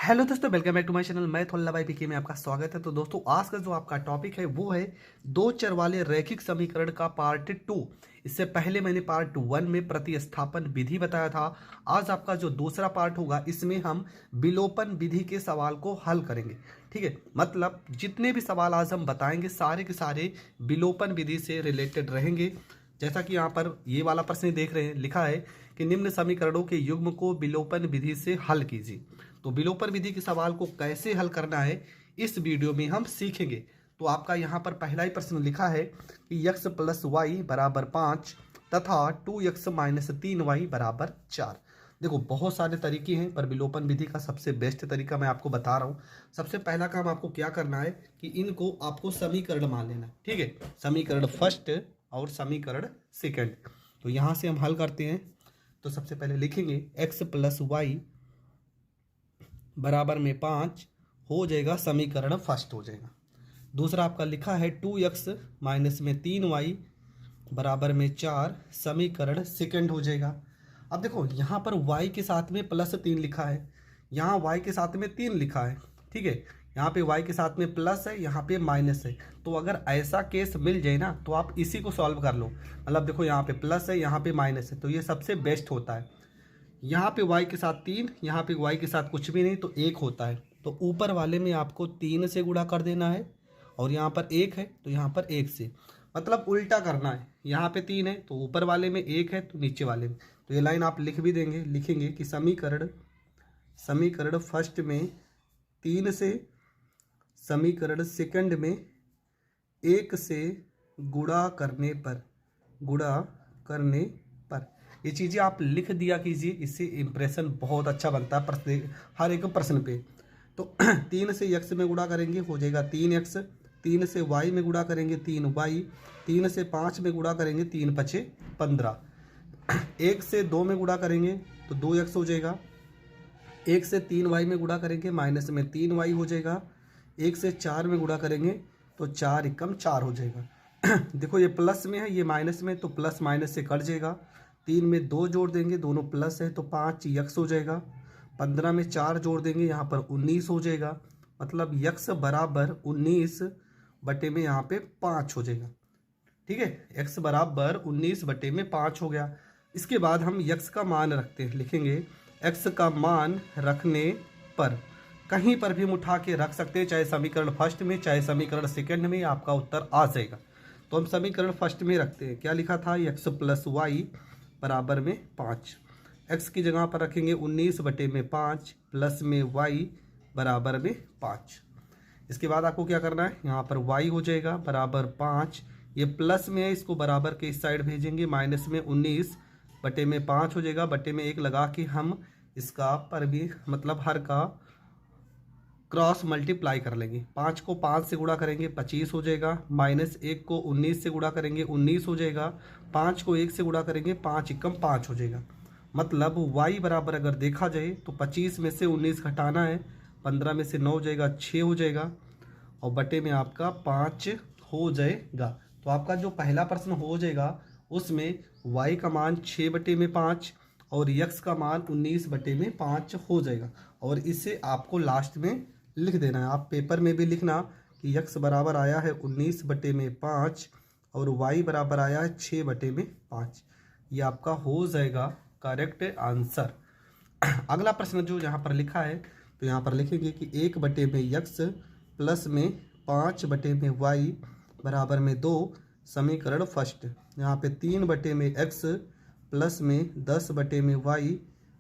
Hello दोस्तों, welcome back to my channel. मैं थोल्ला भाई पीके में आपका स्वागत है। तो दोस्तों, आज का जो आपका टॉपिक है वो है दो चर वाले रैखिक समीकरण का पार्ट 2। इससे पहले मैंने पार्ट 1 में प्रतिस्थापन विधि बताया था। आज आपका जो दूसरा पार्ट होगा इसमें हम विलोपन विधि के सवाल को हल करेंगे। ठीक है, मतलब जितने भी सवाल आज हम बताएंगे सारे के सारे विलोपन विधि से रिलेटेड रहेंगे। जैसा कि यहाँ पर ये वाला प्रश्न देख रहे हैं, लिखा है कि निम्न समीकरणों के युग्म को विलोपन विधि से हल कीजिए। तो विलोपन विधि के सवाल को कैसे हल करना है इस वीडियो में हम सीखेंगे। तो आपका यहाँ पर पहला ही प्रश्न लिखा है कि x प्लस वाई बराबर 5 तथा 2x माइनस 3y बराबर 4। देखो, बहुत सारे तरीके हैं पर विलोपन विधि का सबसे बेस्ट तरीका मैं आपको बता रहा हूँ। सबसे पहला काम आपको क्या करना है कि इनको आपको समीकरण मान लेना। ठीक है, समीकरण फर्स्ट और समीकरण सेकंड। तो यहाँ से हम हल करते हैं। तो सबसे पहले लिखेंगे x प्लस वाई बराबर में 5 हो जाएगा, समीकरण फर्स्ट हो जाएगा। दूसरा आपका लिखा है 2x माइनस में 3y बराबर में 4, समीकरण सेकंड हो जाएगा। अब देखो, यहाँ पर y के साथ में प्लस 3 लिखा है, यहाँ y के साथ में 3 लिखा है। ठीक है, यहाँ पे y के साथ में प्लस है, यहाँ पे माइनस है। तो अगर ऐसा केस मिल जाए ना तो आप इसी को सॉल्व कर लो। मतलब देखो, यहाँ पे प्लस है, यहाँ पे माइनस है, तो ये सबसे बेस्ट होता है। यहाँ पे y के साथ 3, यहाँ पे y के साथ कुछ भी नहीं तो 1 होता है। तो ऊपर वाले में आपको 3 से गुणा कर देना है और यहाँ पर 1 है तो यहाँ पर 1 से, मतलब उल्टा करना है। यहाँ पे 3 है तो ऊपर वाले में 1 है तो नीचे वाले में। तो ये लाइन आप लिख भी देंगे, लिखेंगे कि समीकरण फर्स्ट में 3 से, समीकरण सेकंड में 1 से गुणा करने पर ये चीज़ें आप लिख दिया कीजिए। इससे इम्प्रेशन बहुत अच्छा बनता है प्रश्न, हर एक प्रश्न पे। तो 3 से x में गुणा करेंगे हो जाएगा 3x, 3 से y में गुणा करेंगे 3y, 3 से 5 में गुणा करेंगे 3 पचे 15, 1 से 2 में गुणा करेंगे तो 2x हो जाएगा, 1 से 3y में गुणा करेंगे माइनस में 3y हो जाएगा, 1 से 4 में गुणा करेंगे तो 4 एकम 4 हो जाएगा। देखो, ये प्लस में है, ये माइनस में, तो प्लस माइनस से कट जाएगा। 3 में 2 जोड़ देंगे, दोनों प्लस है तो 5x हो जाएगा। 15 में 4 जोड़ देंगे, यहाँ पर 19 हो जाएगा। मतलब x बराबर 19 बटे में यहाँ पे 5 हो जाएगा। ठीक है, x बराबर 19 बटे में 5 हो गया। इसके बाद हम x का मान रखते हैं, लिखेंगे x का मान रखने पर, कहीं पर भी हम उठा के रख सकते हैं, चाहे समीकरण फर्स्ट में चाहे समीकरण सेकंड में, आपका उत्तर आ जाएगा। तो हम समीकरण फर्स्ट में रखते हैं। क्या लिखा था, x प्लस वाई बराबर में 5, x की जगह पर रखेंगे 19 बटे में 5 प्लस में y बराबर में 5। इसके बाद आपको क्या करना है, यहाँ पर y हो जाएगा बराबर 5, ये प्लस में है इसको बराबर के इस साइड भेजेंगे, माइनस में 19 बटे में 5 हो जाएगा। बटे में 1 लगा के हम इसका पर भी मतलब हर का क्रॉस मल्टीप्लाई कर लेंगे। 5 को 5 से गुणा करेंगे 25 हो जाएगा, माइनस 1 को 19 से गुणा करेंगे 19 हो जाएगा, 5 को 1 से गुणा करेंगे 5 एकम 5 हो जाएगा। मतलब y बराबर अगर देखा जाए तो 25 में से 19 घटाना है, 15 में से 9 हो जाएगा 6 हो जाएगा और बटे में आपका 5 हो जाएगा। तो आपका जो पहला प्रश्न हो जाएगा उसमें y का मान 6 बटे में 5 और x का मान 19 बटे में 5 हो जाएगा। और इसे आपको लास्ट में लिख देना है। आप पेपर में भी लिखना कि x बराबर आया है 19 बटे में 5 और y बराबर आया है 6 बटे में 5। ये आपका हो जाएगा करेक्ट आंसर। अगला प्रश्न जो यहाँ पर लिखा है, तो यहाँ पर लिखेंगे कि 1 बटे में x प्लस में 5 बटे में y बराबर में 2, समीकरण फर्स्ट। यहाँ पे 3 बटे में x प्लस में 10 बटे में y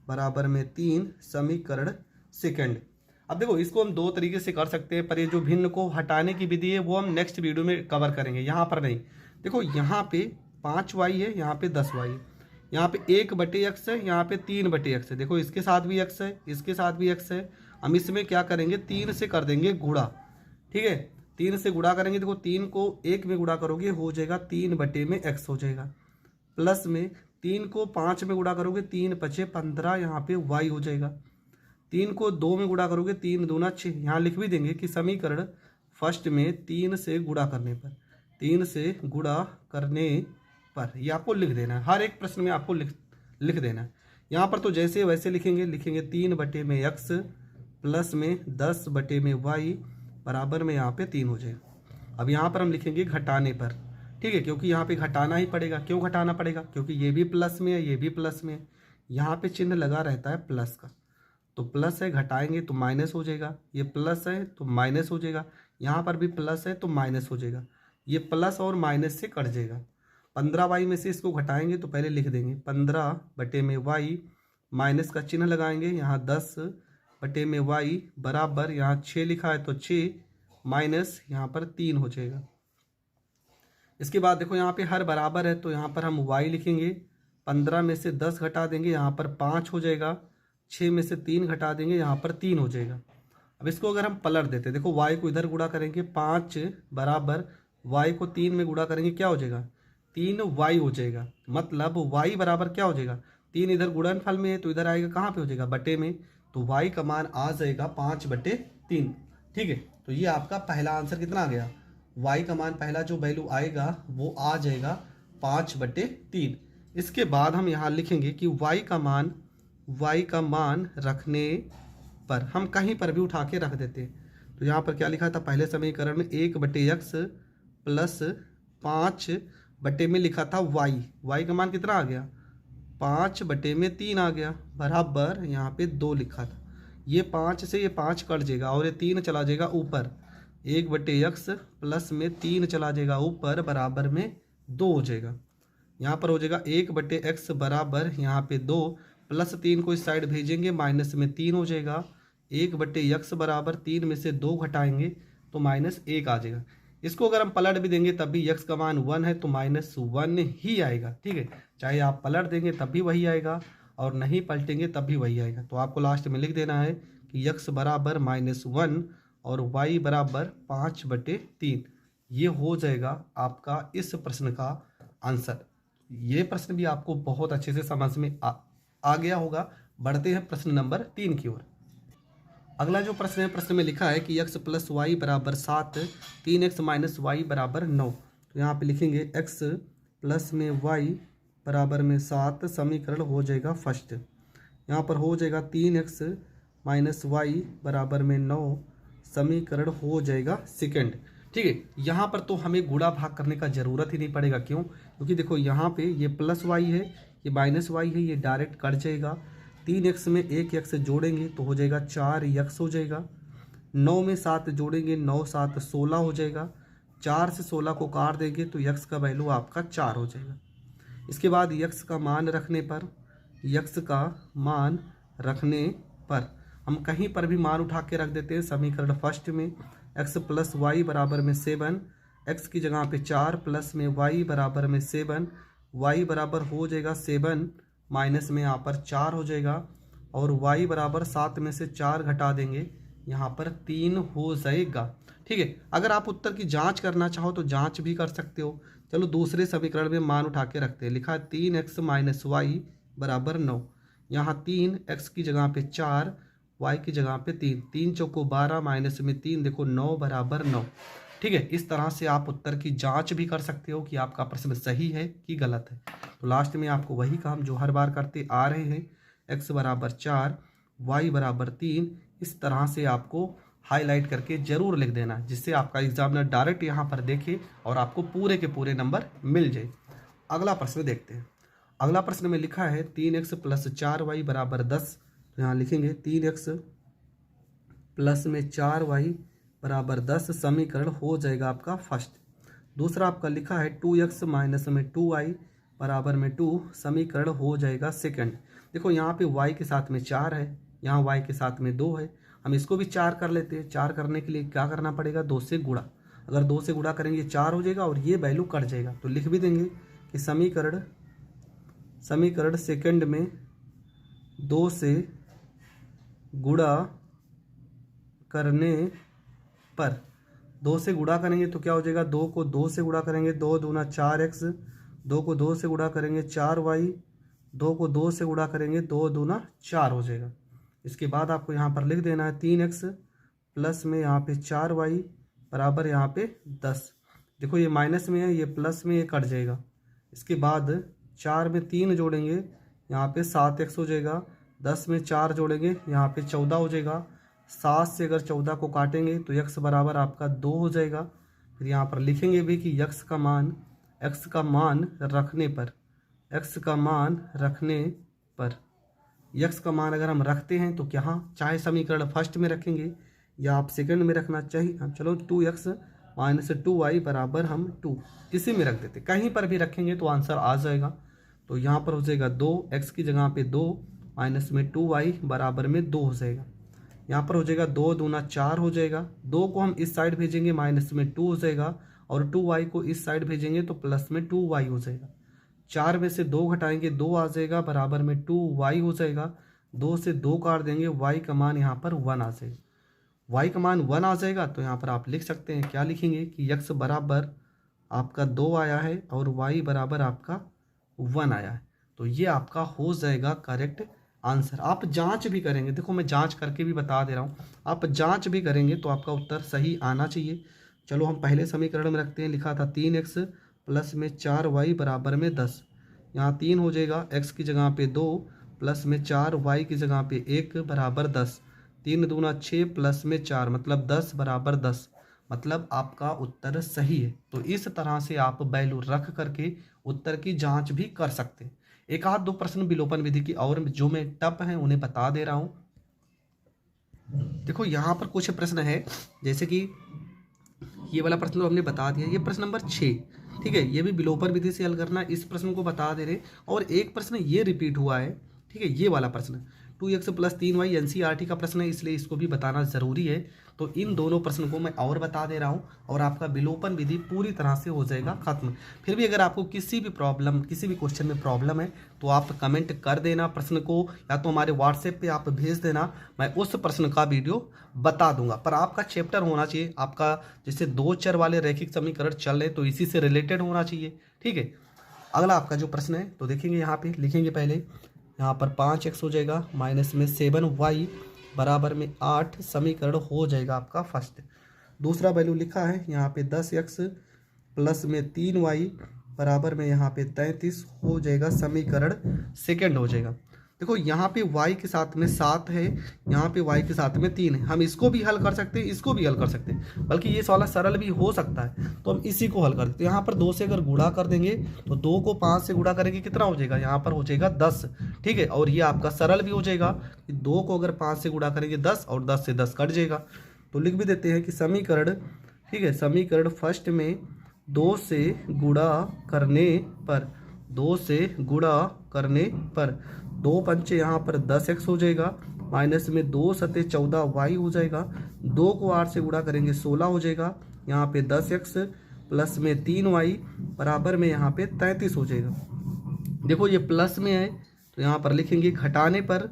बराबर में 3, समीकरण सेकंड। अब देखो, इसको हम दो तरीके से कर सकते हैं, पर ये जो भिन्न को हटाने की विधि है वो हम नेक्स्ट वीडियो में कवर करेंगे, यहाँ पर नहीं। देखो, यहाँ पे 5y है, यहाँ पे 10y है, यहाँ पे 1 बटे x है, यहाँ पे 3 बटे x है। देखो, इसके साथ भी x है, इसके साथ भी x है। हम इसमें क्या करेंगे, 3 से कर देंगे गुणा। ठीक है, 3 से गुणा करेंगे। देखो, 3 को 1 में गुणा करोगे हो जाएगा 3 बटे में x हो जाएगा, प्लस में 3 को 5 में गुणा करोगे 3 पचे 15, यहाँ पे y हो जाएगा। 3 को 2 में गुणा करोगे 3 दूना 6। यहाँ लिख भी देंगे कि समीकरण फर्स्ट में 3 से गुणा करने पर, 3 से गुणा करने पर, ये आपको लिख देना है। हर एक प्रश्न में आपको लिख देना है। यहाँ पर तो जैसे वैसे लिखेंगे 3 बटे में x प्लस में 10/y बराबर में यहाँ पे 3 हो जाएगा। अब यहाँ पर हम लिखेंगे घटाने पर, ठीक है, क्योंकि यहाँ पे घटाना ही पड़ेगा। क्यों घटाना पड़ेगा? क्योंकि ये भी प्लस में है, ये भी प्लस में है, यहाँ पे चिन्ह लगा रहता है प्लस का, तो प्लस है, घटाएंगे तो माइनस हो जाएगा। ये प्लस है तो माइनस हो जाएगा, यहाँ पर भी प्लस है तो माइनस हो जाएगा, ये प्लस और माइनस से कट जाएगा। 15y में से इसको घटाएंगे तो पहले लिख देंगे 15/y, माइनस का चिन्ह लगाएंगे, यहाँ 10/y बराबर, यहाँ 6 लिखा है तो 6 माइनस यहाँ पर 3 हो जाएगा। इसके बाद देखो यहाँ पे हर बराबर है तो यहाँ पर हम y लिखेंगे, 15 में से 10 घटा देंगे, यहाँ पर 5 हो जाएगा, 6 में से 3 घटा देंगे, यहाँ पर 3 हो जाएगा। अब इसको अगर हम पलट देते, देखो y को इधर गुणा करेंगे, 5 बराबर y को 3 में गुणा करेंगे, क्या हो जाएगा? 3y हो जाएगा। मतलब y बराबर क्या हो जाएगा? 3 इधर गुणनफल में है तो इधर आएगा कहाँ पे हो जाएगा? बटे में, तो y का मान आ जाएगा 5/3। ठीक है, तो ये आपका पहला आंसर कितना आ गया? y का मान पहला जो वैल्यू आएगा वो आ जाएगा 5/3। इसके बाद हम यहाँ लिखेंगे कि y का मान रखने पर हम कहीं पर भी उठा के रख देते हैं, तो यहाँ पर क्या लिखा था पहले समीकरण में? 1/x प्लस 5 में लिखा था y का मान कितना आ गया? 5/3 आ गया, बराबर यहाँ पे 2 लिखा था। ये 5 से ये 5 कट जाएगा और ये 3 चला जाएगा ऊपर, 1/x प्लस में 3 चला जाएगा ऊपर, बराबर में 2 हो जाएगा। यहाँ पर हो जाएगा 1/x बराबर यहाँ पे 2, प्लस 3 को इस साइड भेजेंगे, माइनस में 3 हो जाएगा। 1/x बराबर 3 में से 2 घटाएंगे तो -1 आ जाएगा। इसको अगर हम पलट भी देंगे तब भी x का मान 1 है तो -1 ही आएगा। ठीक है, चाहे आप पलट देंगे तब भी वही आएगा और नहीं पलटेंगे तब भी वही आएगा। तो आपको लास्ट में लिख देना है कि x बराबर -1 और y बराबर 5/3। ये हो जाएगा आपका इस प्रश्न का आंसर। ये प्रश्न भी आपको बहुत अच्छे से समझ में आ गया होगा। बढ़ते हैं प्रश्न नंबर 3 की ओर। अगला जो प्रश्न है, प्रश्न में लिखा है कि x + y बराबर 7, 3x - y बराबर 9। तो यहाँ पे लिखेंगे x प्लस में y बराबर में 7, समीकरण हो जाएगा फर्स्ट। यहाँ पर हो जाएगा 3x - y बराबर में 9, समीकरण हो जाएगा सेकंड। ठीक है, यहाँ पर तो हमें गुणा भाग करने का ज़रूरत ही नहीं पड़ेगा। क्यों? क्योंकि देखो यहाँ पे ये +y है, ये -y है, ये डायरेक्ट कट जाएगा। 3x में 1x जोड़ेंगे तो हो जाएगा 4x हो जाएगा। 9 में 7 जोड़ेंगे, 9 × 7 = 16 हो जाएगा। 4 से 16 को काट देंगे तो x का वैल्यू आपका 4 हो जाएगा। इसके बाद x का मान रखने पर हम कहीं पर भी मान उठा के रख देते हैं। समीकरण फर्स्ट में x + y बराबर में 7, x की जगह पे 4 प्लस में y बराबर में 7, y बराबर हो जाएगा 7 माइनस में यहाँ पर 4 हो जाएगा और y बराबर 7 में से 4 घटा देंगे, यहाँ पर 3 हो जाएगा। ठीक है, अगर आप उत्तर की जांच करना चाहो तो जांच भी कर सकते हो। चलो दूसरे समीकरण में मान उठा के रखते हैं। लिखा है 3x - y बराबर 9। यहाँ 3 x की जगह पे 4, y की जगह पे 3, 3 चौको 12 माइनस में 3, देखो 9 बराबर 9। ठीक है, इस तरह से आप उत्तर की जांच भी कर सकते हो कि आपका प्रश्न सही है कि गलत है। तो लास्ट में आपको वही काम जो हर बार करते आ रहे हैं, x बराबर 4, y बराबर 3, इस तरह से आपको हाईलाइट करके ज़रूर लिख देना, जिससे आपका एग्जामिनर डायरेक्ट यहाँ पर देखे और आपको पूरे के पूरे नंबर मिल जाए। अगला प्रश्न देखते हैं। अगला प्रश्न में लिखा है 3x + 4y बराबर 10। तो यहाँ लिखेंगे 3x प्लस में 4y बराबर 10, समीकरण हो जाएगा आपका फर्स्ट। दूसरा आपका लिखा है 2x माइनस में 2y बराबर में 2, समीकरण हो जाएगा सेकंड। देखो यहाँ पे y के साथ में 4 है, यहाँ y के साथ में 2 है, हम इसको भी 4 कर लेते हैं। 4 करने के लिए क्या करना पड़ेगा? 2 से गुणा। अगर 2 से गुणा करेंगे 4 हो जाएगा और ये वैल्यू कट जाएगा। तो लिख भी देंगे कि समीकरण सेकंड में 2 से गुणा करने पर, 2 से गुणा करेंगे तो क्या हो जाएगा? 2 को 2 से गुणा करेंगे 2 दूना 4x, 2 को 2 से गुणा करेंगे 4y, 2 को 2 से गुणा करेंगे 2 दूना 4 हो जाएगा। इसके बाद आपको यहाँ पर लिख देना है 3x प्लस में यहाँ पे 4y बराबर यहाँ पे 10। देखो ये माइनस में है, ये प्लस में, ये कट जाएगा। इसके बाद 4 में 3 जोड़ेंगे, यहाँ पे 7x हो जाएगा। 10 में 4 जोड़ेंगे, यहाँ पे 14 हो जाएगा। 7 से अगर 14 को काटेंगे तो x बराबर आपका 2 हो जाएगा। फिर यहाँ पर लिखेंगे भी कि x का मान रखने पर x का मान अगर हम रखते हैं तो क्या, चाहे समीकरण फर्स्ट में रखेंगे या आप सेकंड में रखना चाहिए, चलो 2x माइनस 2y बराबर हम 2 इसी में रख देते, कहीं पर भी रखेंगे तो आंसर आ जाएगा। तो यहाँ पर हो जाएगा 2x की जगह पे 2 माइनस में 2y बराबर में 2 हो जाएगा। यहाँ पर हो जाएगा 2 दूना 4 हो जाएगा, 2 को हम इस साइड भेजेंगे माइनस में 2 हो जाएगा और 2y को इस साइड भेजेंगे तो प्लस में 2y हो जाएगा। 4 में से 2 घटाएंगे 2 आ जाएगा बराबर में 2y हो जाएगा। 2 से 2 काट देंगे, y का मान यहाँ पर 1 आ जाएगा। y का मान 1 आ जाएगा तो यहाँ पर आप लिख सकते हैं, क्या लिखेंगे कि x बराबर आपका 2 आया है और y बराबर आपका 1 आया है। तो ये आपका हो जाएगा करेक्ट आंसर। आप जांच भी करेंगे, देखो मैं जांच करके भी बता दे रहा हूँ, आप जांच भी करेंगे तो आपका उत्तर सही आना चाहिए। चलो हम पहले समीकरण में रखते हैं, लिखा था 3x प्लस में 4y बराबर में 10। यहाँ 3 हो जाएगा, x की जगह पे 2 प्लस में 4y की जगह पे 1 बराबर 10। 3 दूना 6 प्लस में 4 मतलब 10 बराबर 10, मतलब आपका उत्तर सही है। तो इस तरह से आप वैल्यू रख करके उत्तर की जांच भी कर सकते हैं। एक आध दो प्रश्न विलोपन विधि की और जो मैं टप हैं उन्हें बता दे रहा हूं। देखो यहाँ पर कुछ प्रश्न है, जैसे कि ये वाला प्रश्न तो हमने बता दिया, ये प्रश्न नंबर 6, ठीक है, ये भी विलोपन विधि से हल करना, इस प्रश्न को बता दे रहे। और एक प्रश्न ये रिपीट हुआ है, ठीक है, ये वाला प्रश्न 2x प्लस 3y NCERT का प्रश्न है, इसलिए इसको भी बताना ज़रूरी है। तो इन दोनों प्रश्न को मैं और बता दे रहा हूँ और आपका विलोपन विधि पूरी तरह से हो जाएगा खत्म। फिर भी अगर आपको किसी भी क्वेश्चन में प्रॉब्लम है तो आप कमेंट कर देना प्रश्न को, या तो हमारे व्हाट्सएप पे आप भेज देना, मैं उस प्रश्न का वीडियो बता दूंगा। पर आपका चैप्टर होना चाहिए, आपका जैसे 2 चर वाले रैखिक समीकरण चल रहे तो इसी से रिलेटेड होना चाहिए, ठीक है। अगला आपका जो प्रश्न है तो देखेंगे, यहाँ पे लिखेंगे पहले, यहाँ पर 5x हो जाएगा माइनस में 7y बराबर में 8 समीकरण हो जाएगा आपका फर्स्ट। दूसरा वैल्यू लिखा है यहाँ पे 10x प्लस में 3y बराबर में यहाँ पे 33 हो जाएगा समीकरण सेकंड हो जाएगा। देखो यहाँ पे y के साथ में 7 है, यहाँ पे y के साथ में 3 है, हम इसको भी हल कर सकते हैं, इसको भी हल कर सकते हैं, बल्कि ये वाला सरल भी हो सकता है, तो हम इसी को हल कर देते हैं। यहाँ पर 2 से अगर गुणा कर देंगे तो 2 को 5 से गुणा करेंगे कितना हो जाएगा, यहाँ पर हो जाएगा 10, ठीक है। और ये आपका सरल भी हो जाएगा, 2 को अगर 5 से गुणा करेंगे 10 और 10 से 10 कट जाएगा। तो लिख भी देते हैं कि समीकरण, ठीक है, समीकरण फर्स्ट में 2 से गुणा करने पर 2 पंचे यहाँ पर 10x हो जाएगा, माइनस में 2 सते 14y हो जाएगा। 2 को 8 से गुणा करेंगे 16 हो जाएगा, यहाँ पे 10x प्लस में 3y बराबर में यहाँ पे 33 हो जाएगा। देखो ये प्लस में है तो यहाँ पर लिखेंगे घटाने पर,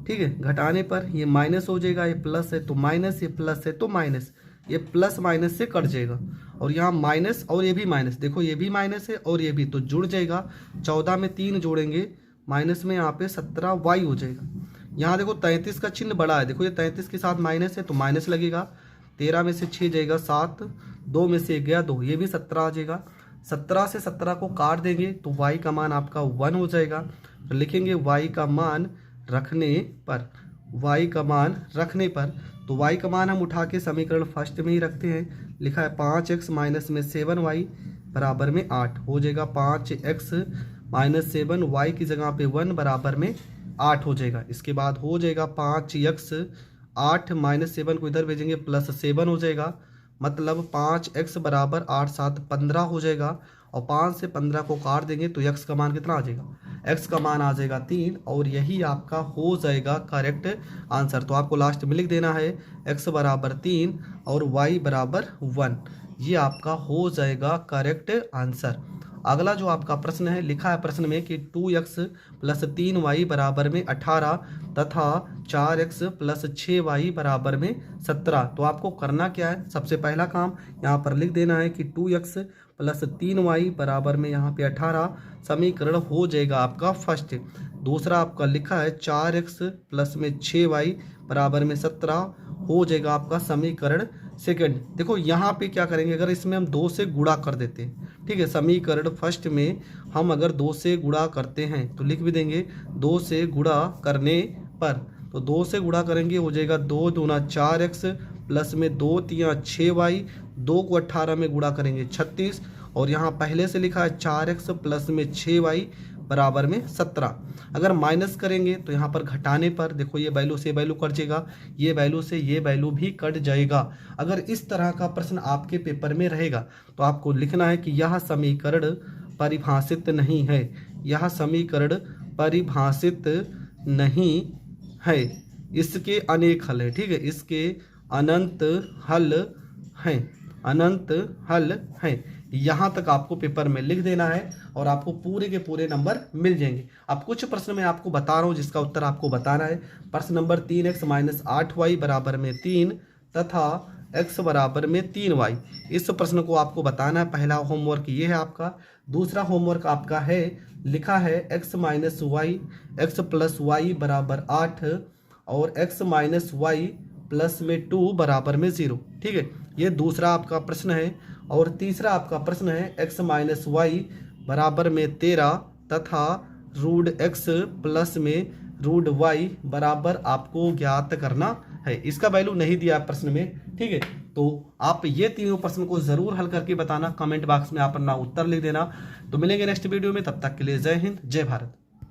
ठीक है, घटाने पर ये माइनस हो जाएगा, ये प्लस है तो माइनस, ये प्लस है तो माइनस, ये प्लस माइनस से कट जाएगा। और यहाँ माइनस और ये भी माइनस, देखो ये भी माइनस है और ये भी, तो जुड़ जाएगा। 14 में 3 जोड़ेंगे, माइनस में यहाँ पे 17y हो जाएगा। यहाँ देखो 33 का चिन्ह बड़ा है, देखो ये 33 के साथ माइनस है तो माइनस लगेगा। 13 में से 6 जाएगा 7, 2 में से 1 गया 2, ये भी 17 आ जाएगा। 17 से 17 को काट देंगे तो y का मान आपका 1 हो जाएगा। तो लिखेंगे y का मान रखने पर, तो y का मान हम उठा के समीकरण फर्स्ट में ही रखते हैं। लिखा है 5x माइनस में 7y बराबर में 8 हो जाएगा। 5x माइनस 7y की जगह पे 1 बराबर में 8 हो जाएगा। इसके बाद हो जाएगा 5x, 8 माइनस 7 को इधर भेजेंगे प्लस 7 हो जाएगा, मतलब 5x बराबर 8 7 15 हो जाएगा। और 5 से 15 को काट देंगे तो x का मान कितना आ जाएगा, x का मान आ जाएगा 3, और यही आपका हो जाएगा करेक्ट आंसर। तो आपको लास्ट में लिख देना है x बराबर 3 और y बराबर 1, ये आपका हो जाएगा करेक्ट आंसर। अगला जो आपका प्रश्न है, लिखा है प्रश्न में कि 2x प्लस 3y बराबर में 18 तथा 4x प्लस 6y बराबर में 17। तो आपको करना क्या है, सबसे पहला काम यहाँ पर लिख देना है कि 2x प्लस 3y बराबर में यहाँ पे 18 समीकरण हो जाएगा आपका फर्स्ट। दूसरा आपका लिखा है 4x प्लस में 6y बराबर में 17 हो जाएगा आपका समीकरण सेकंड। देखो यहाँ पे क्या करेंगे, अगर इसमें हम 2 से गुणा कर देते हैं, ठीक है, समीकरण फर्स्ट में हम अगर 2 से गुणा करते हैं तो लिख भी देंगे 2 से गुणा करने पर, तो 2 से गुणा करेंगे हो जाएगा 2 दूना 4x प्लस में 2 तिया 6y, 2 को 18 में गुणा करेंगे 36, और यहाँ पहले से लिखा है 4x प्लस में 6y बराबर में 17। अगर माइनस करेंगे तो यहाँ पर घटाने पर देखो ये वैल्यू से वैल्यू कट जाएगा, ये वैल्यू से ये वैल्यू भी कट जाएगा। अगर इस तरह का प्रश्न आपके पेपर में रहेगा तो आपको लिखना है कि यह समीकरण परिभाषित नहीं है, यह समीकरण परिभाषित नहीं है, इसके अनेक हल है। ठीक है, इसके अनंत हल हैं, अनंत हल हैं। यहाँ तक आपको पेपर में लिख देना है और आपको पूरे के पूरे नंबर मिल जाएंगे। अब कुछ प्रश्न मैं आपको बता रहा हूँ जिसका उत्तर आपको बताना है। प्रश्न नंबर 3x माइनस 8y बराबर में 3 तथा x बराबर में 3y, इस प्रश्न को आपको बताना है। पहला होमवर्क ये है आपका। दूसरा होमवर्क आपका है, लिखा है x minus y x plus y बराबर 8 और x माइनस वाई प्लस में 2 बराबर में 0। ठीक है, ये दूसरा आपका प्रश्न है। और तीसरा आपका प्रश्न है x माइनस वाई बराबर में 13 तथा रूट x प्लस में रूट y बराबर आपको ज्ञात करना है। इसका वैल्यू नहीं दिया प्रश्न में। ठीक है, तो आप ये तीनों प्रश्न को जरूर हल करके बताना, कमेंट बॉक्स में आप अपना उत्तर लिख देना। तो मिलेंगे नेक्स्ट वीडियो में, तब तक के लिए जय हिंद जय भारत।